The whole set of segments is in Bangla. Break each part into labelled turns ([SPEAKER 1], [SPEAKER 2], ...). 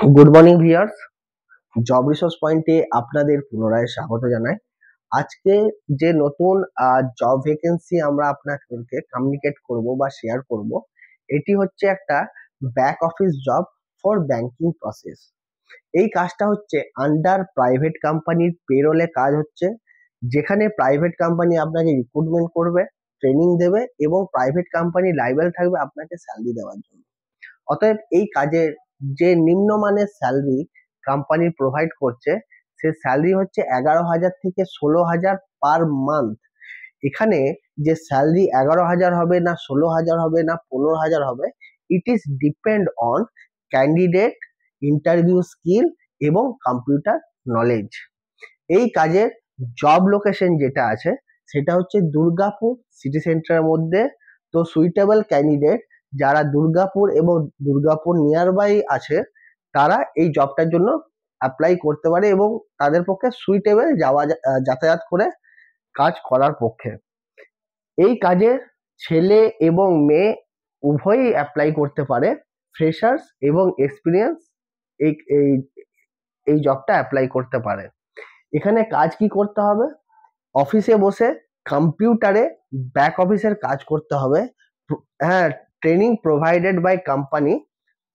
[SPEAKER 1] Good morning viewers, job resource পয়েন্টে আপনাদের পুনরায় স্বাগত জানাই। আজকে যে নতুন জব ভ্যাকেন্সি আমরা আপনাদেরকে কমিউনিকেট করব বা শেয়ার করব, এটি হচ্ছে একটা back office job for banking process. এই কাজটা হচ্ছে আন্ডার প্রাইভেট কোম্পানির পেরোলে কাজ হচ্ছে, যেখানে প্রাইভেট কোম্পানি আপনাকে রিক্রুটমেন্ট করবে, ট্রেনিং দেবে এবং প্রাইভেট কোম্পানি লাইবেল থাকবে আপনাকে স্যালারি দেওয়ার জন্য। অতএব এই কাজের যে নিম্নমানের স্যালারি কোম্পানি প্রোভাইড করছে, সে স্যালারি হচ্ছে 11,000 থেকে 16,000 পার মান্থ। এখানে যে স্যালারি 11,000 হবে না 16,000 হবে না 15,000 হবে, it is depend on candidate, interview skill এবং কম্পিউটার নলেজ। এই কাজের জব লোকেশন যেটা আছে সেটা হচ্ছে দুর্গাপুর সিটি সেন্টারের মধ্যে। তো সুইটেবল ক্যান্ডিডেট যারা দুর্গাপুর এবং দুর্গাপুর নিয়ার বাই আছে, তারা এই জবটার জন্য অ্যাপ্লাই করতে পারে এবং তাদের পক্ষে সুইটেবল যাতায়াত করে কাজ করার পক্ষে। এই কাজে ছেলে এবং মেয়ে উভয়ই অ্যাপ্লাই করতে পারে। ফ্রেশার্স এবং এক্সপিরিয়েন্স এই এই এই জবটা অ্যাপ্লাই করতে পারে। এখানে কাজ কি করতে হবে? অফিসে বসে কম্পিউটারে ব্যাক অফিসের কাজ করতে হবে। হ্যাঁ, ট্রেনিং প্রোভাইডেড বাই কোম্পানি।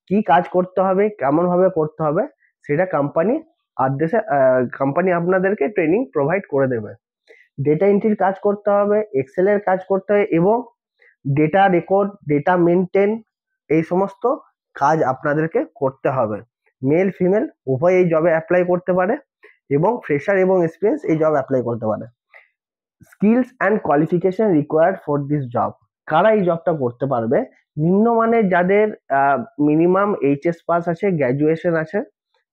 [SPEAKER 1] কি কাজ করতে হবে, কেমন ভাবে করতে হবে, সেটা কোম্পানি আপনাদেরকে ট্রেনিং প্রোভাইড করে দেবে। ডেটা এন্ট্রির কাজ করতে হবে, এক্সেলের কাজ করতে হবে এবং ডেটা রেকর্ড, ডেটা মেনটেন, এই সমস্ত কাজ আপনাদেরকে করতে হবে। মেল ফিমেল উভয় এই জবে অ্যাপ্লাই করতে পারে এবং ফ্রেশার এবং এক্সপিরিয়েন্স এই জব অ্যাপ্লাই করতে পারে। Skills and qualification required for this job. কারা এই জবটা করতে পারবে? নিম্নমানের যাদের মিনিমাম এইচএস পাস আছে, গ্র্যাজুয়েশন আছে,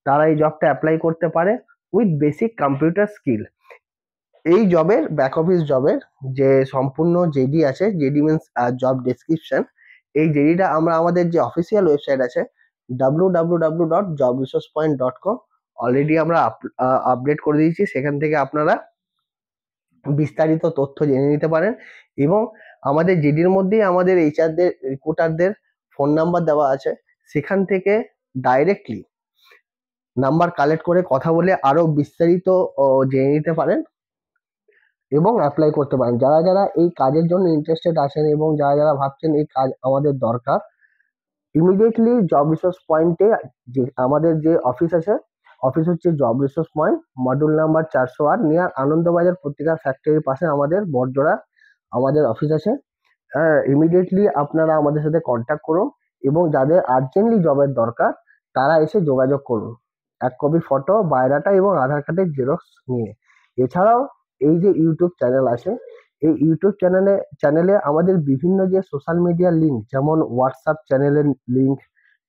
[SPEAKER 1] তারা এই জবটা অ্যাপ্লাই করতে পারে উইথ বেসিক কম্পিউটার স্কিল। এই জবের, ব্যাক অফিস জবের যে সম্পূর্ণ জেডি আছে, জেডি মিনস জব ডেসক্রিপশন, এই জেডিটা আমরা আমাদের যে অফিসিয়াল ওয়েবসাইট আছে www.jobresourcepoint.com অলরেডি আমরা আপডেট করে দিয়েছি। সেখান থেকে আপনারা বিস্তারিত তথ্য জেনে নিতে পারেন এবং আমাদের জেডির মধ্যেই আমাদের এইচআরদের, রিক্রুটারদের ফোন নাম্বার দেওয়া আছে। সেখান থেকে ডাইরেক্টলি নাম্বার কালেক্ট করে কথা বলে আরো বিস্তারিত জেনে নিতে পারেন এবং অ্যাপ্লাই করতে পারেন। যারা যারা এই কাজের জন্য ইন্টারেস্টেড আছেন এবং যারা যারা ভাবছেন এই কাজ আমাদের দরকার, ইমিডিয়েটলি জব রিসোর্স পয়েন্টে যে আমাদের যে অফিস আছে, অফিস হচ্ছে job resource point, module number 408, near Anandabazar পত্রিকা ফ্যাক্টরির পাশে আমাদের বড়জোড়া আমাদের অফিস আছে। ইমিডিয়েটলি আপনারা আমাদের সাথে কন্ট্যাক্ট করুন এবং যাদের আর্জেন্টলি জবের দরকার তারা এসে যোগাযোগ করুন এক কপি ফটো, বায়োডাটা এবং আধার কার্ডের জেরক্স নিয়ে। এছাড়াও এই যে ইউটিউব চ্যানেল আছে, এই ইউটিউব চ্যানেলে আমাদের বিভিন্ন যে সোশ্যাল মিডিয়া লিঙ্ক, যেমন হোয়াটসঅ্যাপ চ্যানেলের লিঙ্ক,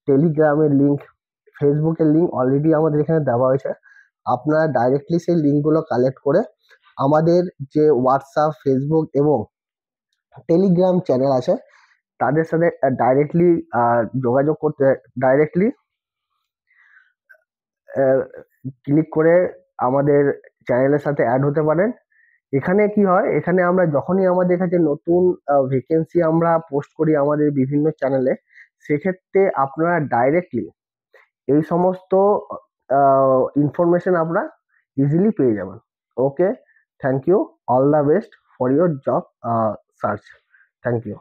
[SPEAKER 1] টেলিগ্রামের লিঙ্ক, ফেসবুকের লিঙ্ক অলরেডি আমাদের এখানে দেওয়া হয়েছে। আপনারা ডাইরেক্টলি সেই লিঙ্কগুলো কালেক্ট করে আমাদের যে হোয়াটসঅ্যাপ, ফেসবুক এবং টেলিগ্রাম চ্যানেল আছে তাদের সাথে ডাইরেক্টলি যোগাযোগ করতে, ডাইরেক্টলি ক্লিক করে আমাদের চ্যানেলের সাথে অ্যাড হতে পারেন। এখানে কি হয়, এখানে আমরা যখনই আমাদের কাছে নতুন ভ্যাকেন্সি আমরা পোস্ট করি আমাদের বিভিন্ন চ্যানেলে, সেক্ষেত্রে আপনারা ডাইরেক্টলি এই সমস্ত ইনফরমেশন আপনারা ইজিলি পেয়ে যাবেন। Okay, thank you, all the best for your job search. Thank you.